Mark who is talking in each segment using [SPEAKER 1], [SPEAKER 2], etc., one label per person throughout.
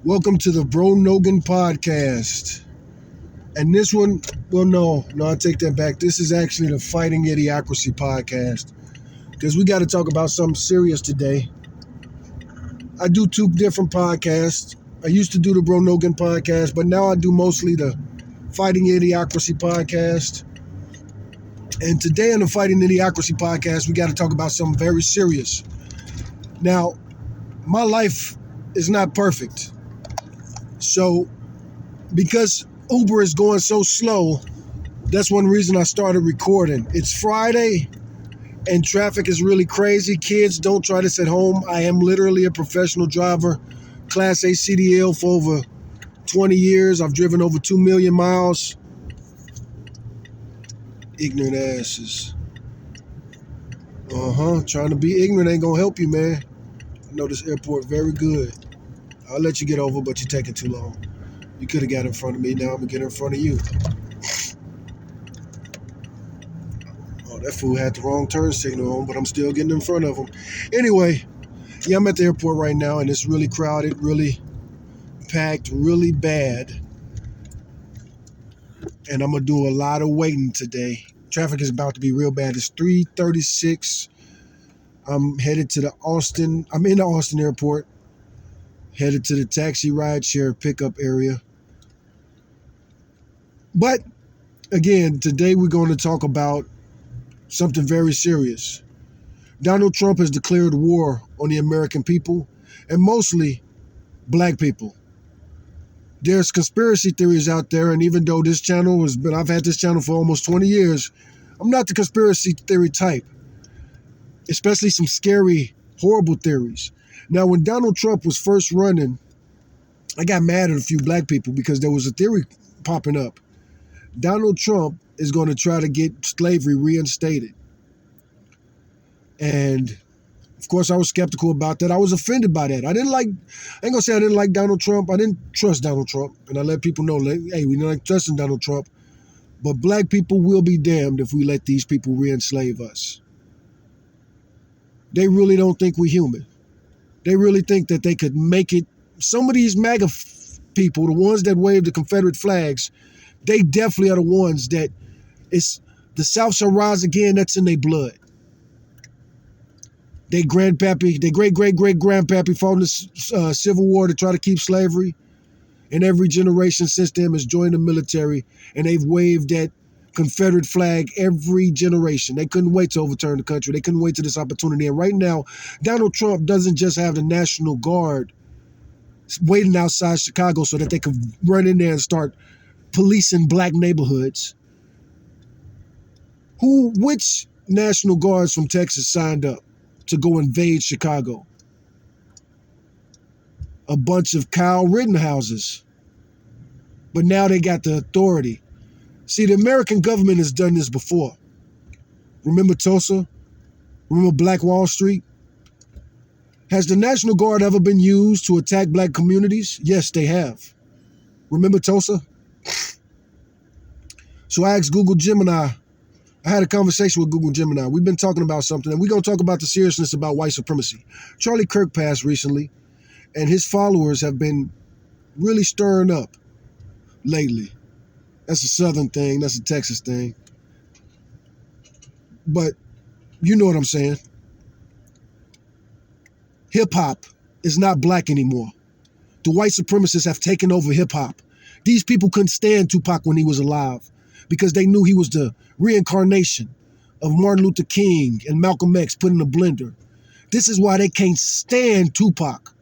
[SPEAKER 1] Welcome to the Bro Nogan podcast. And this one, no, I take that back. This is actually the Fighting Idiocracy podcast because we got to talk about something serious today. I do two different podcasts. I used to do the Bro Nogan podcast, but now I do mostly the Fighting Idiocracy podcast. And today on the Fighting Idiocracy podcast, we got to talk about something very serious. Now, my life is not perfect. So, because Uber is going so slow, that's one reason I started recording. It's Friday and traffic is really crazy. Kids, don't try this at home. I am literally a professional driver, Class A CDL for over 20 years. I've driven over 2 million miles. Ignorant asses. Trying to be ignorant ain't gonna help you, man. I know this airport very good. I'll let you get over, but you're taking too long. You could have got in front of me. Now I'm gonna get in front of you. Oh, that fool had the wrong turn signal on, but I'm still getting in front of him. Anyway, yeah, I'm at the airport right now, and it's really crowded, really packed, really bad. And I'm gonna do a lot of waiting today. Traffic is about to be real bad. It's 3:36. I'm headed to I'm in the Austin airport, headed to the taxi ride share pickup area. But again, today we're going to talk about something very serious. Donald Trump has declared war on the American people and mostly black people. There's conspiracy theories out there, and even though I've had this channel for almost 20 years, I'm not the conspiracy theory type, especially some scary, horrible theories. Now, when Donald Trump was first running, I got mad at a few black people because there was a theory popping up. Donald Trump is going to try to get slavery reinstated. And of course, I was skeptical about that. I was offended by that. I ain't gonna say I didn't like Donald Trump. I didn't trust Donald Trump. And I let people know, hey, we don't like trusting Donald Trump. But black people will be damned if we let these people re-enslave us. They really don't think we're human. They really think that they could make it. Some of these MAGA people, the ones that wave the Confederate flags, they definitely are the ones that it's the South shall rise again. That's in their blood. They great-great-great-grandpappy fought in the Civil War to try to keep slavery. And every generation since then has joined the military, and they've waved that Confederate flag every generation. They couldn't wait to overturn the country. They couldn't wait to this opportunity. And right now, Donald Trump doesn't just have the National Guard waiting outside Chicago so that they could run in there and start policing black neighborhoods. Which National Guards from Texas signed up to go invade Chicago? A bunch of Kyle Rittenhouses. But now they got the authority. See, the American government has done this before. Remember Tulsa? Remember Black Wall Street? Has the National Guard ever been used to attack black communities? Yes, they have. Remember Tulsa? So I asked Google Gemini. I had a conversation with Google Gemini. We've been talking about something, and we're going to talk about the seriousness about white supremacy. Charlie Kirk passed recently, and his followers have been really stirring up lately. That's a Southern thing. That's a Texas thing. But you know what I'm saying. Hip-hop is not black anymore. The white supremacists have taken over hip-hop. These people couldn't stand Tupac when he was alive because they knew he was the reincarnation of Martin Luther King and Malcolm X put in a blender. This is why they can't stand Tupac.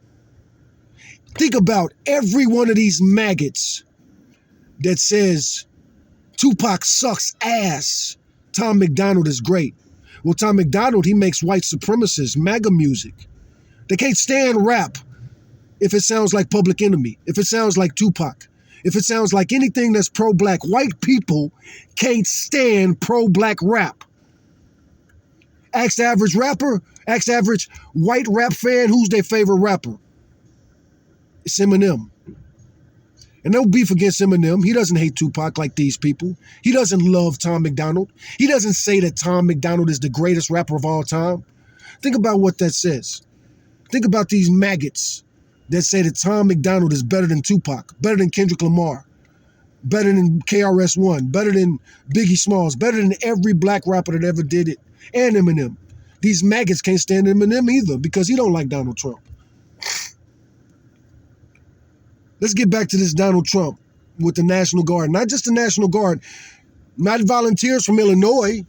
[SPEAKER 1] Think about every one of these maggots that says Tupac sucks ass. Tom McDonald is great. Well, Tom McDonald, he makes white supremacist MAGA music. They can't stand rap if it sounds like Public Enemy, if it sounds like Tupac, if it sounds like anything that's pro-black. White people can't stand pro-black rap. Ask the average rapper, ask the average white rap fan, who's their favorite rapper? It's Eminem. And no beef against Eminem. He doesn't hate Tupac like these people. He doesn't love Tom McDonald. He doesn't say that Tom McDonald is the greatest rapper of all time. Think about what that says. Think about these maggots that say that Tom McDonald is better than Tupac, better than Kendrick Lamar, better than KRS-One, better than Biggie Smalls, better than every black rapper that ever did it, and Eminem. These maggots can't stand Eminem either because he don't like Donald Trump. Let's get back to this Donald Trump with the National Guard. Not just the National Guard, not volunteers from Illinois.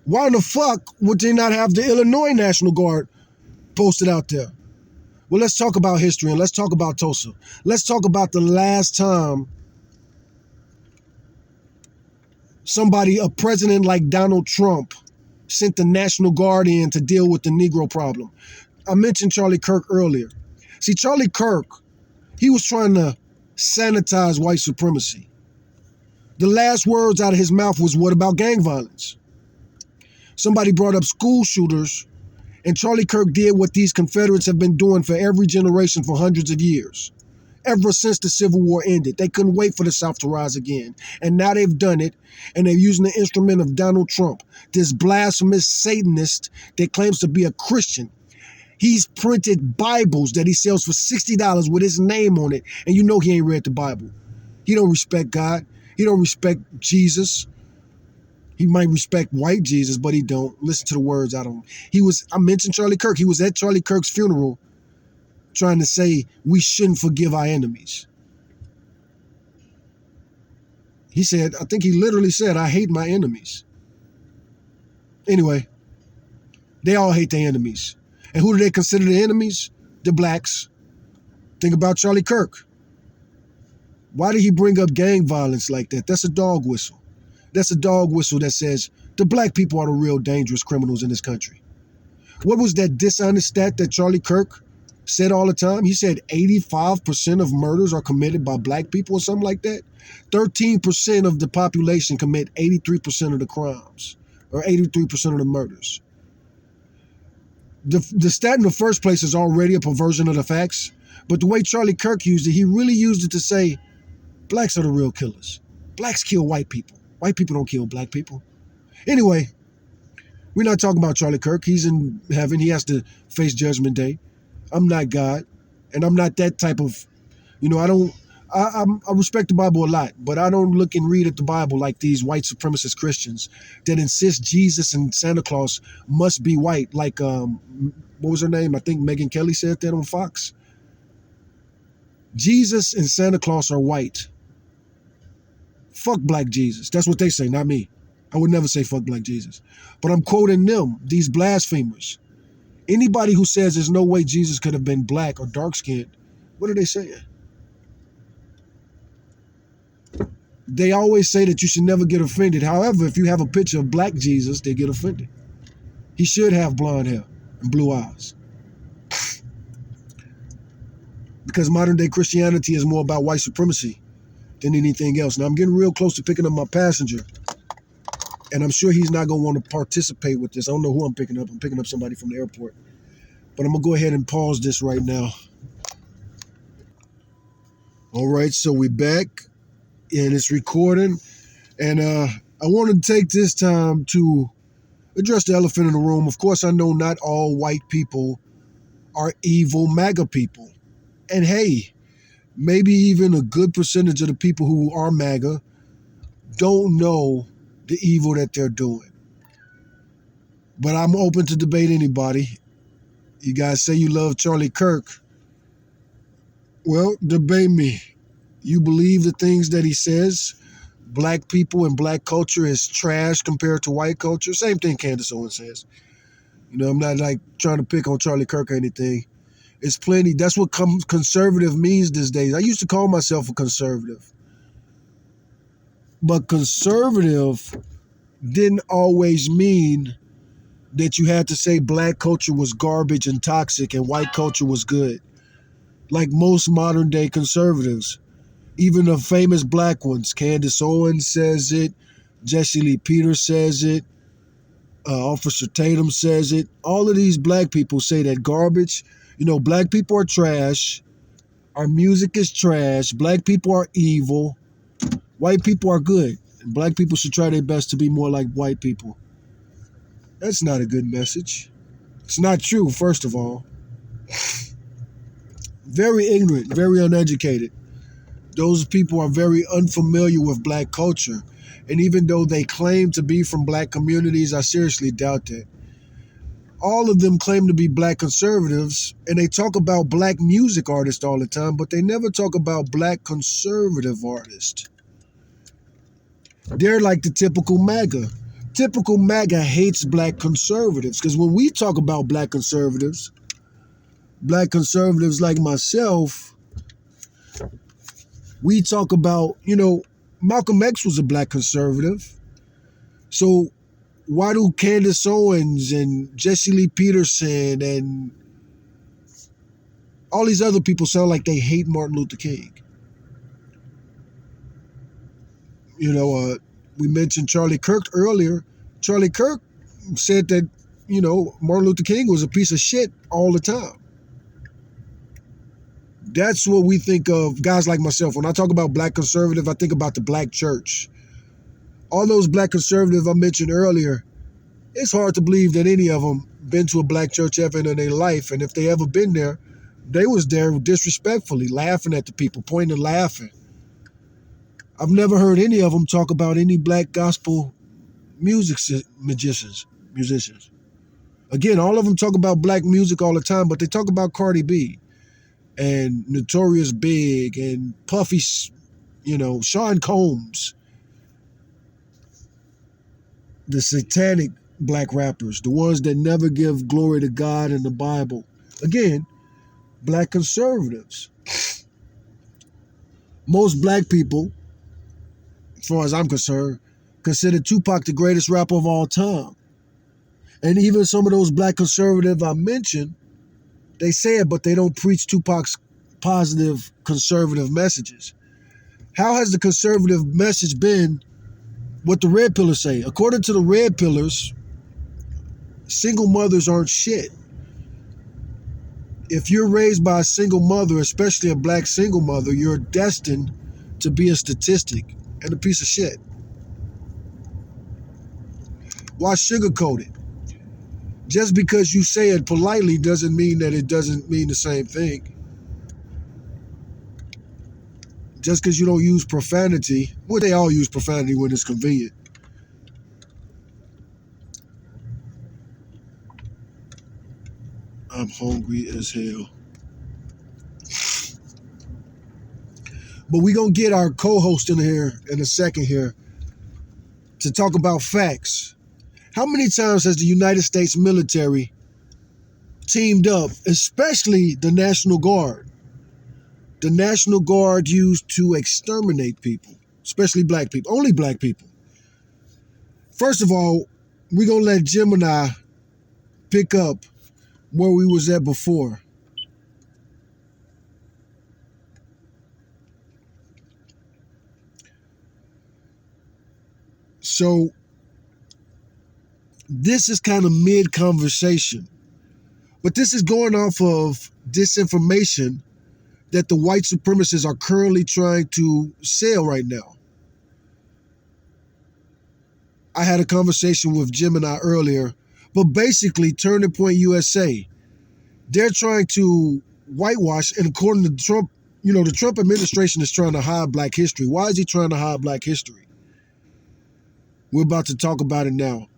[SPEAKER 1] Why in the fuck would they not have the Illinois National Guard posted out there? Well, let's talk about history and let's talk about Tulsa. Let's talk about the last time a president like Donald Trump, sent the National Guard in to deal with the Negro problem. I mentioned Charlie Kirk earlier. See, Charlie Kirk, he was trying to sanitize white supremacy. The last words out of his mouth was, what about gang violence? Somebody brought up school shooters, and Charlie Kirk did what these Confederates have been doing for every generation for hundreds of years. Ever since the Civil War ended, they couldn't wait for the South to rise again. And now they've done it, and they're using the instrument of Donald Trump, this blasphemous Satanist that claims to be a Christian. He's printed Bibles that he sells for $60 with his name on it, and you know he ain't read the Bible. He don't respect God. He don't respect Jesus. He might respect white Jesus, but he don't. Listen to the words out of him. I mentioned Charlie Kirk. He was at Charlie Kirk's funeral trying to say we shouldn't forgive our enemies. He said, I think he literally said, I hate my enemies. Anyway, they all hate their enemies. And who do they consider the enemies? The blacks. Think about Charlie Kirk. Why did he bring up gang violence like that? That's a dog whistle. That's a dog whistle that says the black people are the real dangerous criminals in this country. What was that dishonest stat that Charlie Kirk said all the time? He said 85% of murders are committed by black people or something like that. 13% of the population commit 83% of the crimes or 83% of the murders. The stat in the first place is already a perversion of the facts, but the way Charlie Kirk used it, he really used it to say blacks are the real killers. Blacks kill white people. White people don't kill black people. Anyway, we're not talking about Charlie Kirk. He's in heaven. He has to face Judgment Day. I'm not God, and I'm not that type of, I respect the Bible a lot, but I don't look and read at the Bible like these white supremacist Christians that insist Jesus and Santa Claus must be white. Like, what was her name? I think Megyn Kelly said that on Fox. Jesus and Santa Claus are white. Fuck black Jesus. That's what they say, not me. I would never say fuck black Jesus. But I'm quoting them, these blasphemers. Anybody who says there's no way Jesus could have been black or dark-skinned, what are they saying? They always say that you should never get offended. However, if you have a picture of black Jesus, they get offended. He should have blonde hair and blue eyes. Because modern-day Christianity is more about white supremacy than anything else. Now, I'm getting real close to picking up my passenger, and I'm sure he's not going to want to participate with this. I don't know who I'm picking up. I'm picking up somebody from the airport. But I'm going to go ahead and pause this right now. All right, so we're back, and it's recording. And I want to take this time to address the elephant in the room. Of course, I know not all white people are evil MAGA people. And hey, maybe even a good percentage of the people who are MAGA don't know the evil that they're doing. But I'm open to debate anybody. You guys say you love Charlie Kirk. Well, debate me. You believe the things that he says? Black people and black culture is trash compared to white culture? Same thing Candace Owens says. I'm not like trying to pick on Charlie Kirk or anything. It's plenty. That's what conservative means these days. I used to call myself a conservative. But conservative didn't always mean that you had to say black culture was garbage and toxic and white culture was good. Like most modern day conservatives, even the famous black ones, Candace Owens says it, Jesse Lee Peters says it, Officer Tatum says it. All of these black people say that garbage. Black people are trash. Our music is trash. Black people are evil. White people are good. And black people should try their best to be more like white people. That's not a good message. It's not true, first of all. very ignorant, very uneducated. Those people are very unfamiliar with black culture. And even though they claim to be from black communities, I seriously doubt that. All of them claim to be black conservatives, and they talk about black music artists all the time, but they never talk about black conservative artists. They're like the typical MAGA. Typical MAGA hates black conservatives, because when we talk about black conservatives like myself, we talk about, Malcolm X was a black conservative. So why do Candace Owens and Jesse Lee Peterson and all these other people sound like they hate Martin Luther King? We mentioned Charlie Kirk earlier. Charlie Kirk said that, Martin Luther King was a piece of shit all the time. That's what we think of, guys like myself. When I talk about black conservative, I think about the black church. All those black conservatives I mentioned earlier, it's hard to believe that any of them been to a black church ever in their life. And if they ever been there, they was there disrespectfully, laughing at the people, pointing and laughing. I've never heard any of them talk about any black gospel musicians. Again, all of them talk about black music all the time, but they talk about Cardi B and Notorious Big and Puffy, Sean Combs, the satanic black rappers, the ones that never give glory to God and the Bible. Again, black conservatives. Most black people, as far as I'm concerned, consider Tupac the greatest rapper of all time. And even some of those black conservatives I mentioned, they say it, but they don't preach Tupac's positive conservative messages. How has the conservative message been what the red pillars say? According to the red pillars, single mothers aren't shit. If you're raised by a single mother, especially a black single mother, you're destined to be a statistic and a piece of shit. Why sugarcoat it? Just because you say it politely doesn't mean that it doesn't mean the same thing. Just because you don't use profanity, well, they all use profanity when it's convenient. I'm hungry as hell. But we're going to get our co-host in here in a second here to talk about facts. How many times has the United States military teamed up, especially the National Guard? The National Guard used to exterminate people, especially black people, only black people. First of all, we're going to let Gemini pick up where we was at before. So this is kind of mid-conversation, but this is going off of disinformation that the white supremacists are currently trying to sell right now. I had a conversation with Gemini earlier, but basically Turning Point USA, they're trying to whitewash, and according to Trump, the Trump administration is trying to hide black history. Why is he trying to hide black history? We're about to talk about it now.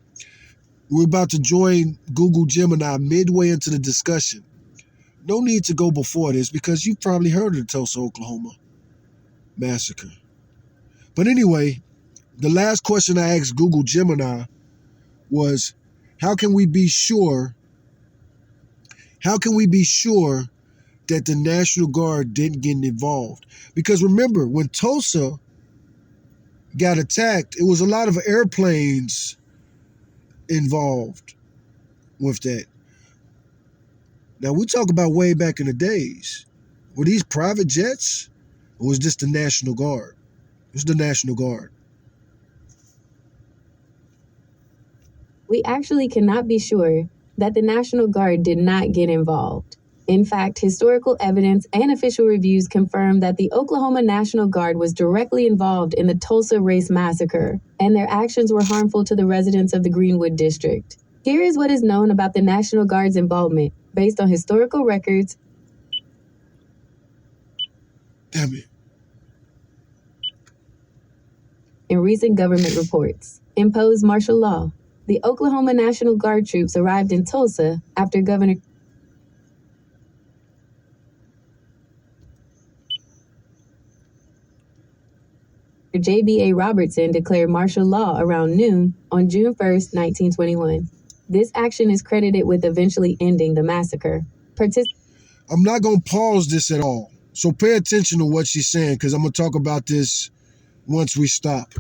[SPEAKER 1] We're about to join Google Gemini midway into the discussion. No need to go before this because you've probably heard of the Tulsa, Oklahoma massacre. But anyway, the last question I asked Google Gemini was, how can we be sure that the National Guard didn't get involved? Because remember, when Tulsa got attacked, it was a lot of airplanes involved with that. Now, we talk about way back in the days. Were these private jets, or was this the National Guard? It was the National Guard.
[SPEAKER 2] We actually cannot be sure that the National Guard did not get involved. In fact, historical evidence and official reviews confirm that the Oklahoma National Guard was directly involved in the Tulsa Race Massacre, and their actions were harmful to the residents of the Greenwood District. Here is what is known about the National Guard's involvement based on historical records
[SPEAKER 1] damn it.
[SPEAKER 2] In recent government reports, imposed martial law. The Oklahoma National Guard troops arrived in Tulsa after Governor J.B.A. Robertson declared martial law around noon on June 1, 1921. This action is credited with eventually ending the massacre.
[SPEAKER 1] I'm not going to pause this at all. So pay attention to what she's saying, because I'm going to talk about this once we stop.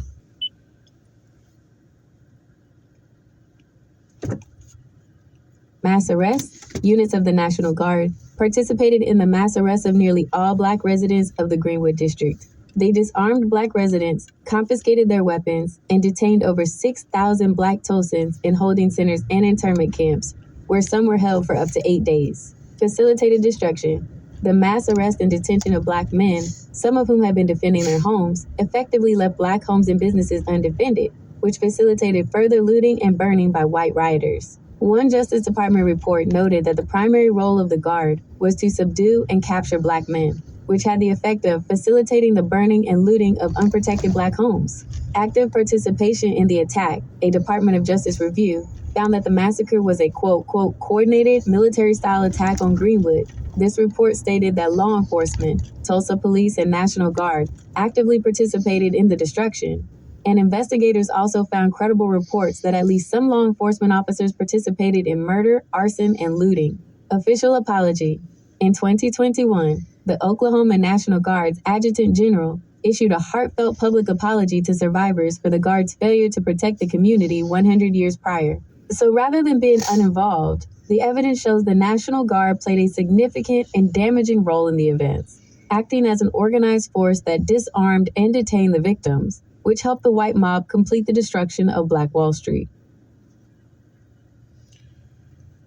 [SPEAKER 2] Mass arrest. Units of the National Guard participated in the mass arrest of nearly all Black residents of the Greenwood District. They disarmed Black residents, confiscated their weapons, and detained over 6,000 Black Tulsans in holding centers and internment camps, where some were held for up to 8 days. Facilitated destruction. The mass arrest and detention of Black men, some of whom had been defending their homes, effectively left Black homes and businesses undefended, which facilitated further looting and burning by white rioters. One Justice Department report noted that the primary role of the Guard was to subdue and capture Black men, which had the effect of facilitating the burning and looting of unprotected Black homes. Active participation in the attack, a Department of Justice review, found that the massacre was a quote, coordinated military-style attack on Greenwood. This report stated that law enforcement, Tulsa Police and National Guard, actively participated in the destruction. And investigators also found credible reports that at least some law enforcement officers participated in murder, arson, and looting. Official apology. In 2021, the Oklahoma National Guard's Adjutant General issued a heartfelt public apology to survivors for the Guard's failure to protect the community 100 years prior. So rather than being uninvolved, the evidence shows the National Guard played a significant and damaging role in the events, acting as an organized force that disarmed and detained the victims, which helped the white mob complete the destruction of Black Wall Street.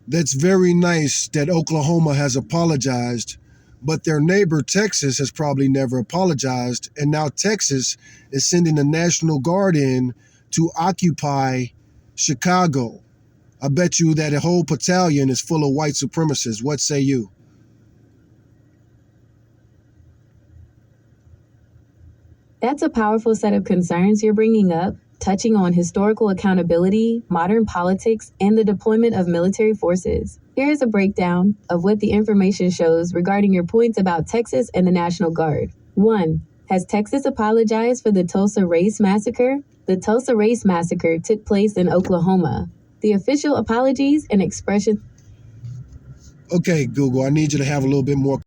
[SPEAKER 1] That's very nice that Oklahoma has apologized, but their neighbor Texas has probably never apologized, and now Texas is sending the National Guard in to occupy Chicago. I bet you that a whole battalion is full of white supremacists. What say you?
[SPEAKER 2] That's a powerful set of concerns you're bringing up, touching on historical accountability, modern politics, and the deployment of military forces. Here is a breakdown of what the information shows regarding your points about Texas and the National Guard. 1. Has Texas apologized for the Tulsa Race Massacre? The Tulsa Race Massacre took place in Oklahoma. The official apologies and expression.
[SPEAKER 1] Okay, Google, I need you to have a little bit more